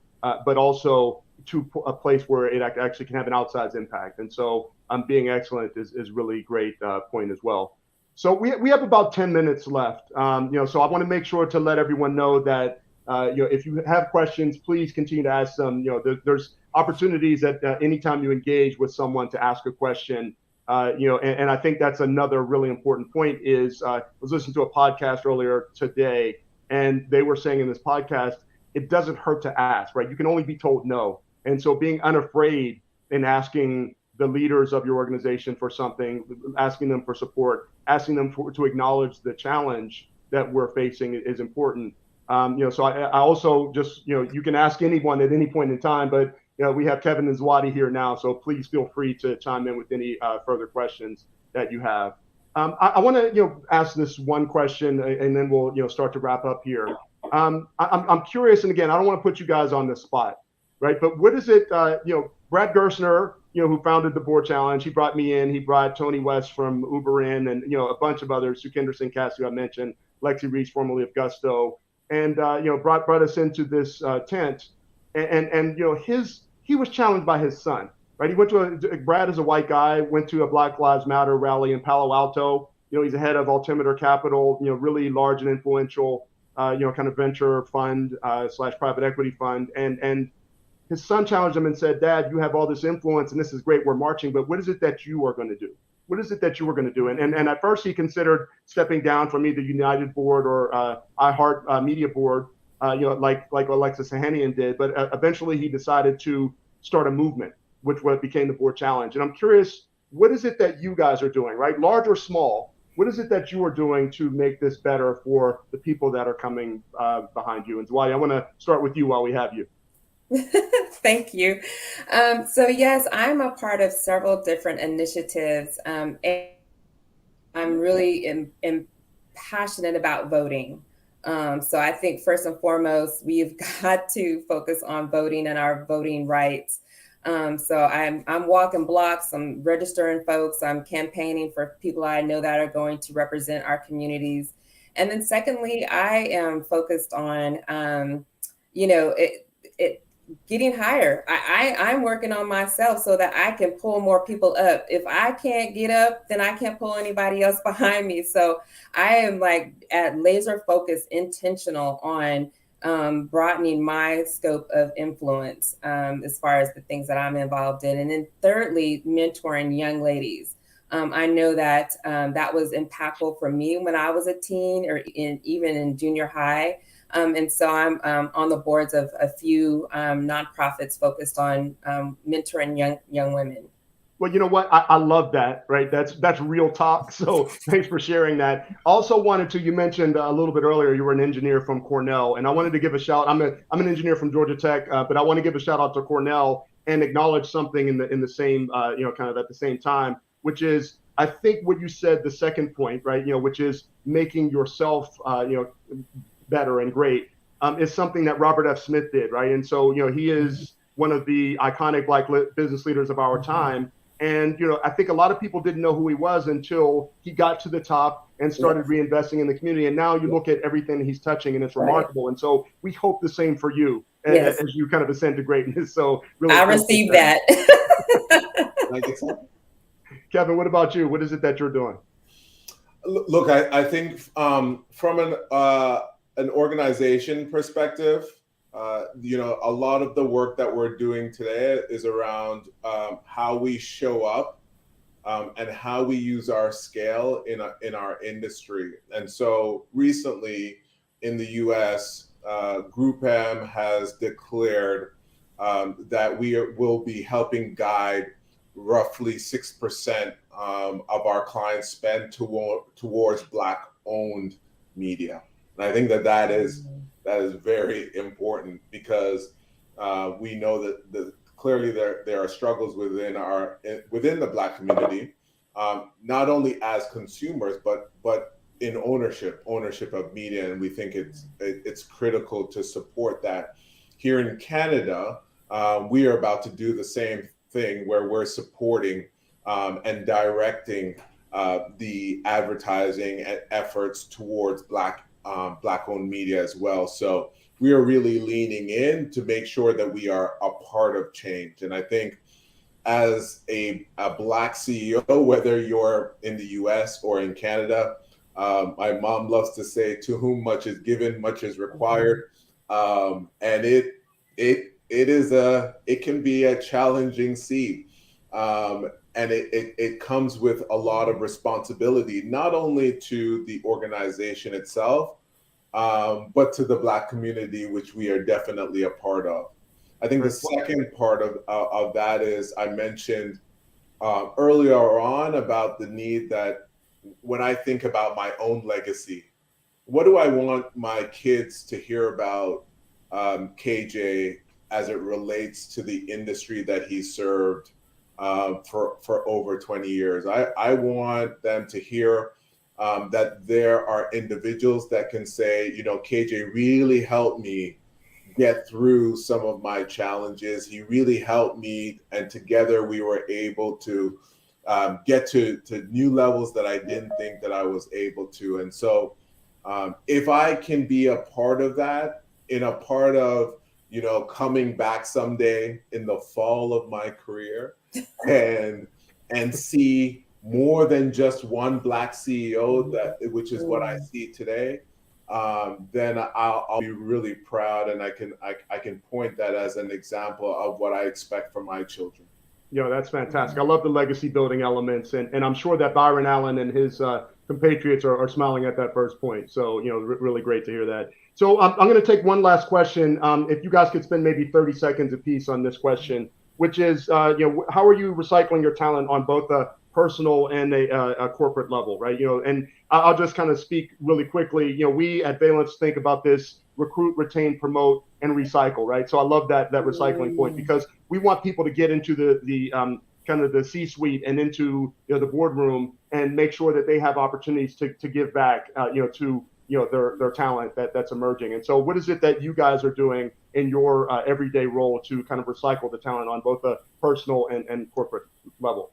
but also to a place where it actually can have an outsized impact. And so being excellent is really great point as well. So we have about 10 minutes left. So I want to make sure to let everyone know that if you have questions, please continue to ask them. There's opportunities at anytime you engage with someone to ask a question. And I think that's another really important point is I was listening to a podcast earlier today, and they were saying in this podcast, it doesn't hurt to ask, right? You can only be told no. And so being unafraid in asking the leaders of your organization for something, asking them for support, asking them to acknowledge the challenge that we're facing is important. So I also just, you can ask anyone at any point in time, but we have Kevin and Zawadi here now, so please feel free to chime in with any further questions that you have. I want to ask this one question, and then we'll start to wrap up here. I'm curious, and again, I don't want to put you guys on the spot, right? But what is it? Brad Gerstner, who founded the Board Challenge, he brought me in. He brought Tony West from Uber in, and a bunch of others. Sukinder Singh Cassidy, who I mentioned, Lexi Reese, formerly of Gusto, and brought us into this tent, and he was challenged by his son. Right, he went to Brad is a white guy, went to a Black Lives Matter rally in Palo Alto. He's the head of Altimeter Capital, really large and influential, kind of venture fund / private equity fund. And his son challenged him and said, "Dad, you have all this influence and this is great. We're marching, but what is it that you are going to do? What is it that you were going to do?" And at first he considered stepping down from either United Board or iHeart Media Board, like Alexis Ohanian did. But eventually he decided to start a movement, which became the Board Challenge. And I'm curious, what is it that you guys are doing, right? Large or small, what is it that you are doing to make this better for the people that are coming behind you? And Zawadi, I want to start with you while we have you. Thank you. So yes, I'm a part of several different initiatives. And I'm really passionate about voting. So I think first and foremost, we've got to focus on voting and our voting rights. So I'm walking blocks, I'm registering folks, I'm campaigning for people I know that are going to represent our communities. And then secondly, I am focused on, getting higher. I'm working on myself so that I can pull more people up. If I can't get up, then I can't pull anybody else behind me. So I am at laser focused, intentional on broadening my scope of influence as far as the things that I'm involved in. And then thirdly, mentoring young ladies. I know that that was impactful for me when I was a teen or even in junior high. And so I'm on the boards of a few nonprofits focused on mentoring young women. Well, you know what? I love that, right? That's real talk. So thanks for sharing that. Also wanted to, you mentioned a little bit earlier, you were an engineer from Cornell, and I wanted to give a shout. I'm an engineer from Georgia Tech, but I want to give a shout out to Cornell and acknowledge something in the same, kind of at the same time, which is, I think what you said, the second point, right? Which is making yourself, better and great, is something that Robert F. Smith did, right? And so, he is one of the iconic Black business leaders of our time. And, I think a lot of people didn't know who he was until he got to the top and started reinvesting in the community. And now you look at everything he's touching and it's remarkable. And so we hope the same for you as you kind of ascend to greatness. So really, I received that. Kevin, what about you? What is it that you're doing? Look, I think from an organization perspective, a lot of the work that we're doing today is around how we show up and how we use our scale in our industry. And so recently in the US, GroupM has declared that will be helping guide roughly 6% of our clients' spend towards Black-owned media. And I think that is very important because we know that clearly there are struggles within the Black community, not only as consumers but in ownership of media, and we think it's critical to support that. Here in Canada, we are about to do the same thing where we're supporting and directing the advertising efforts towards Black-owned media as well. So we are really leaning in to make sure that we are a part of change. And I think as a Black CEO, whether you're in the US or in Canada, my mom loves to say, "To whom much is given, much is required." And it can be a challenging seat. And it comes with a lot of responsibility, not only to the organization itself, but to the Black community, which we are definitely a part of. I think the second part of that is, I mentioned earlier on about the need that when I think about my own legacy, what do I want my kids to hear about KJ as it relates to the industry that he served for over 20 years? I want them to hear that there are individuals that can say, you know, KJ really helped me get through some of my challenges. He really helped me, and together we were able to get to new levels that I didn't think that I was able to. And so if I can be a part of that, in a part of, you know, coming back someday in the fall of my career and see more than just one Black CEO, that which is what I see today, then I'll be really proud, and I can point that as an example of what I expect from my children. You know, that's fantastic. I love the legacy building elements, and I'm sure that Byron Allen and his compatriots are smiling at that first point. So, you know, really great to hear that. So I'm going to take one last question. If you guys could spend maybe 30 seconds apiece on this question, which is, you know, how are you recycling your talent on both a personal and a corporate level, right? You know, and I'll just kind of speak really quickly. You know, we at Valence think about this: recruit, retain, promote, and recycle, right? So I love that recycling point, because we want people to get into the kind of the C-suite and into, you know, the boardroom, and make sure that they have opportunities to give back, you know, to, you know, their talent that's emerging. And so, what is it that you guys are doing in your everyday role to kind of recycle the talent on both a personal and corporate level?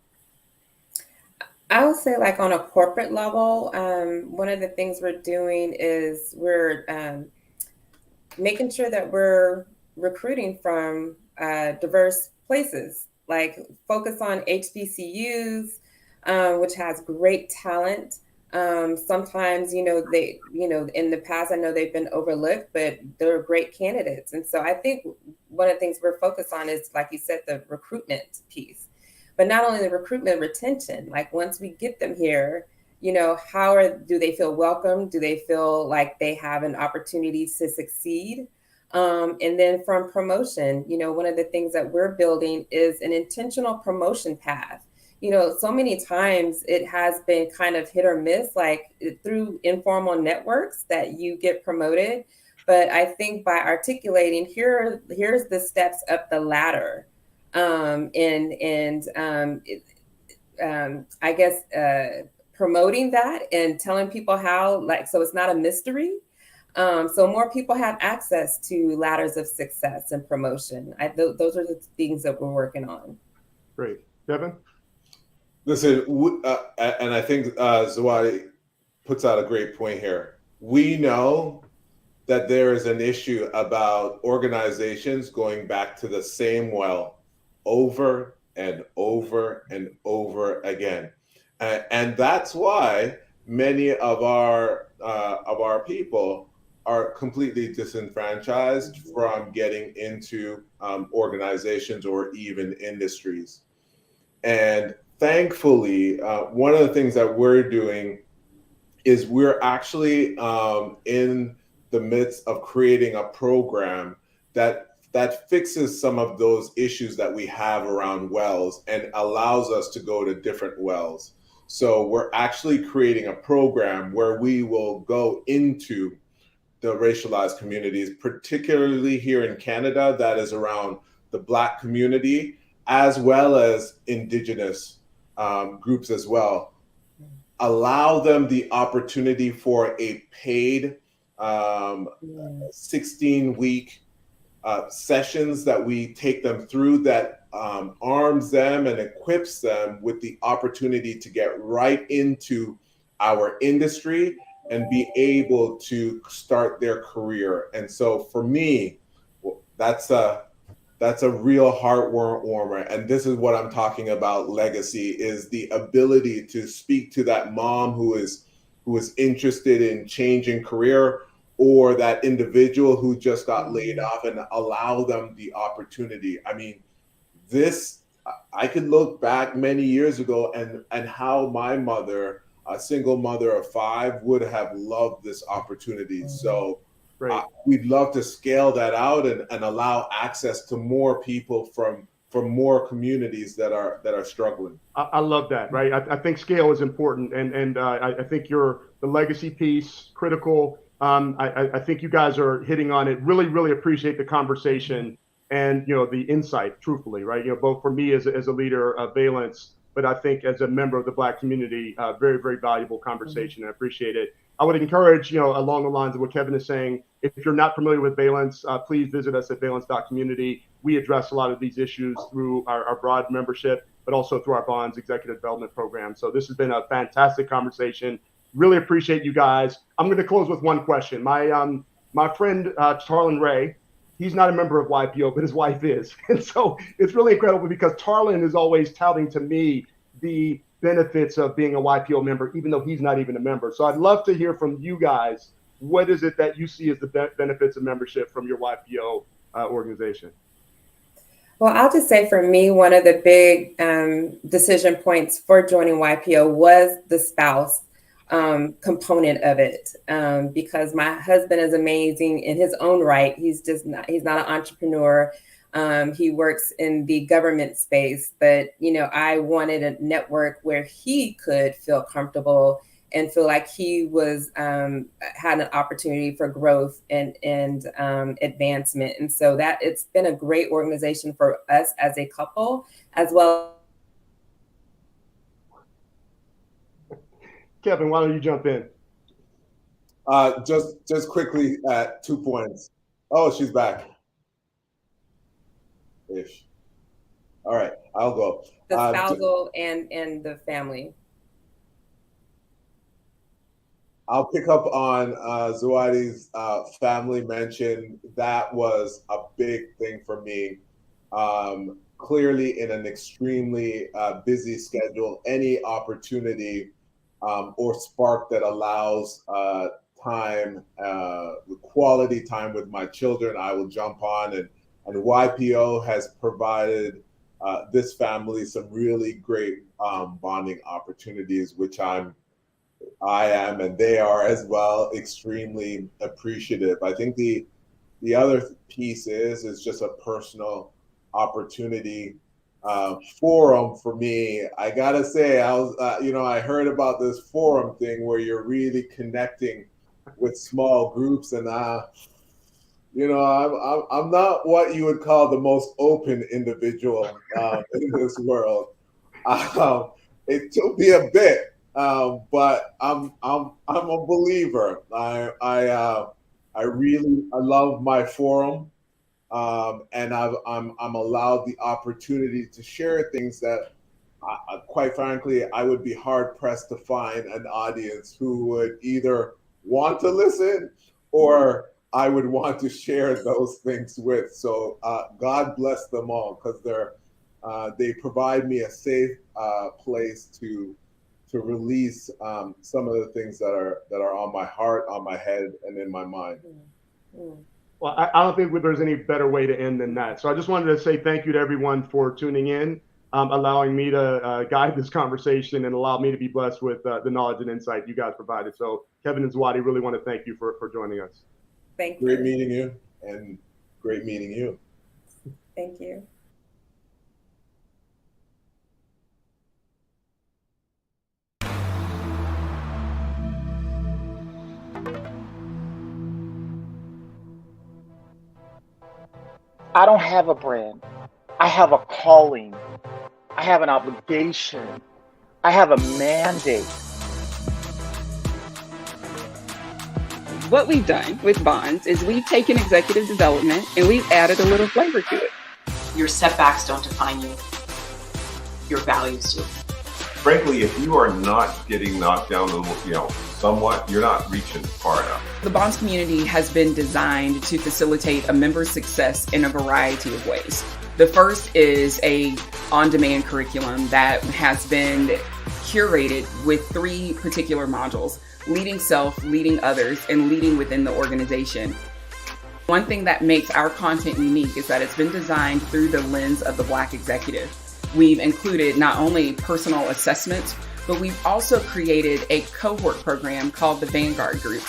I would say, like, on a corporate level, one of the things we're doing is we're making sure that we're recruiting from diverse places, like focus on HBCUs, which has great talent. Sometimes, you know, in the past, I know they've been overlooked, but they're great candidates. And so I think one of the things we're focused on is, like you said, the recruitment piece. But not only the recruitment, retention. Like, once we get them here, you know, do they feel welcome? Do they feel like they have an opportunity to succeed? And then from promotion, you know, one of the things that we're building is an intentional promotion path. You know, so many times it has been kind of hit or miss, like through informal networks, that you get promoted. But I think by articulating here's the steps up the ladder, I guess promoting that and telling people how, like, so it's not a mystery. So more people have access to ladders of success and promotion. Those are the things that we're working on. Great. Devin? Listen, and I think Zawadi puts out a great point here. We know that there is an issue about organizations going back to the same well over and over and over again. And that's why many of our people are completely disenfranchised from getting into organizations or even industries. And thankfully, one of the things that we're doing is we're actually in the midst of creating a program that fixes some of those issues that we have around wells and allows us to go to different wells. So we're actually creating a program where we will go into the racialized communities, particularly here in Canada, that is around the Black community, as well as Indigenous groups as well. Allow them the opportunity for a paid 16-week sessions that we take them through, that arms them and equips them with the opportunity to get right into our industry and be able to start their career. And so for me, that's a real heart warmer. And this is what I'm talking about. Legacy is the ability to speak to that mom who is interested in changing career, or that individual who just got laid off, and allow them the opportunity. I mean, I could look back many years ago and how my mother, a single mother of 5, would have loved this opportunity. So we'd love to scale that out and allow access to more people from for more communities that are struggling. I love that, right? I think scale is important, and I think the legacy piece critical. I think you guys are hitting on it. Really appreciate the conversation and the insight. Truthfully, right? Both for me as a leader of Valence, but I think as a member of the Black community, very valuable conversation. I appreciate it. I would encourage, along the lines of what Kevin is saying, if you're not familiar with Valence, please visit us at valence.community. We address a lot of these issues through our broad membership, but also through our Bonds Executive Development Program. So this has been a fantastic conversation. Really appreciate you guys. I'm going to close with one question. My friend, Tarlin Ray, he's not a member of YPO, but his wife is. And so it's really incredible because Tarlin is always touting to me the benefits of being a YPO member, even though he's not even a member. So I'd love to hear from you guys. What is it that you see as the benefits of membership from your YPO organization? Well, I'll just say for me, one of the big decision points for joining YPO was the spouse component of it, because my husband is amazing in his own right. He's not an entrepreneur. He works in the government space, but I wanted a network where he could feel comfortable and feel like he was had an opportunity for growth and advancement. And so that it's been a great organization for us as a couple, as well. Kevin, why don't you jump in? Just quickly at 2 points. Oh, she's back. Ish. All right, I'll go. The spousal and the family. I'll pick up on Zawadi's family mention. That was a big thing for me. Clearly, in an extremely busy schedule, any opportunity or spark that allows time, quality time with my children, I will jump on. And YPO has provided this family some really great bonding opportunities, which I am, and they are as well, extremely appreciative. I think the other piece is just a personal opportunity forum for me. I gotta say, I heard about this forum thing where you're really connecting with small groups, and I'm not what you would call the most open individual in this world. It took me a bit. But I'm a believer. I love my forum, and I'm allowed the opportunity to share things that, quite frankly, I would be hard pressed to find an audience who would either want to listen or I would want to share those things with. So God bless them all, because they provide me a safe place to release some of the things that are on my heart, on my head, and in my mind. Well, I don't think there's any better way to end than that. So I just wanted to say thank you to everyone for tuning in, allowing me to guide this conversation and allow me to be blessed with the knowledge and insight you guys provided. So Kevin and Zawadi, really want to thank you for joining us. Thank you. Great meeting you, and great meeting you. Thank you. I don't have a brand. I have a calling. I have an obligation. I have a mandate. What we've done with Bonds is we've taken executive development and we've added a little flavor to it. Your setbacks don't define you. Your values do. Frankly, if you are not getting knocked down a little, somewhat, you're not reaching far enough. The Bonds community has been designed to facilitate a member's success in a variety of ways. The first is a on-demand curriculum that has been curated with 3 particular modules: leading self, leading others, and leading within the organization. One thing that makes our content unique is that it's been designed through the lens of the Black executive. We've included not only personal assessments, but we've also created a cohort program called the Vanguard Group.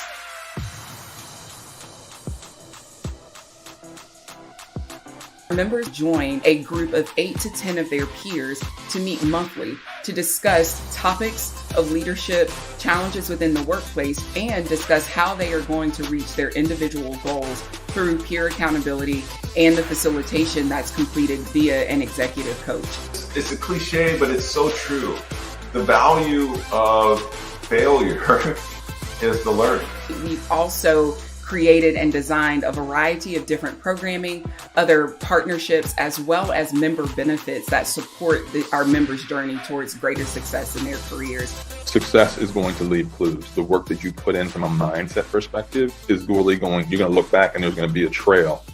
Members join a group of 8 to 10 of their peers to meet monthly to discuss topics of leadership, challenges within the workplace, and discuss how they are going to reach their individual goals through peer accountability and the facilitation that's completed via an executive coach. It's a cliche, but it's so true. The value of failure is the learning. We've also created and designed a variety of different programming, other partnerships, as well as member benefits that support our members' journey towards greater success in their careers. Success is going to leave clues. The work that you put in from a mindset perspective is really you're going to look back and there's going to be a trail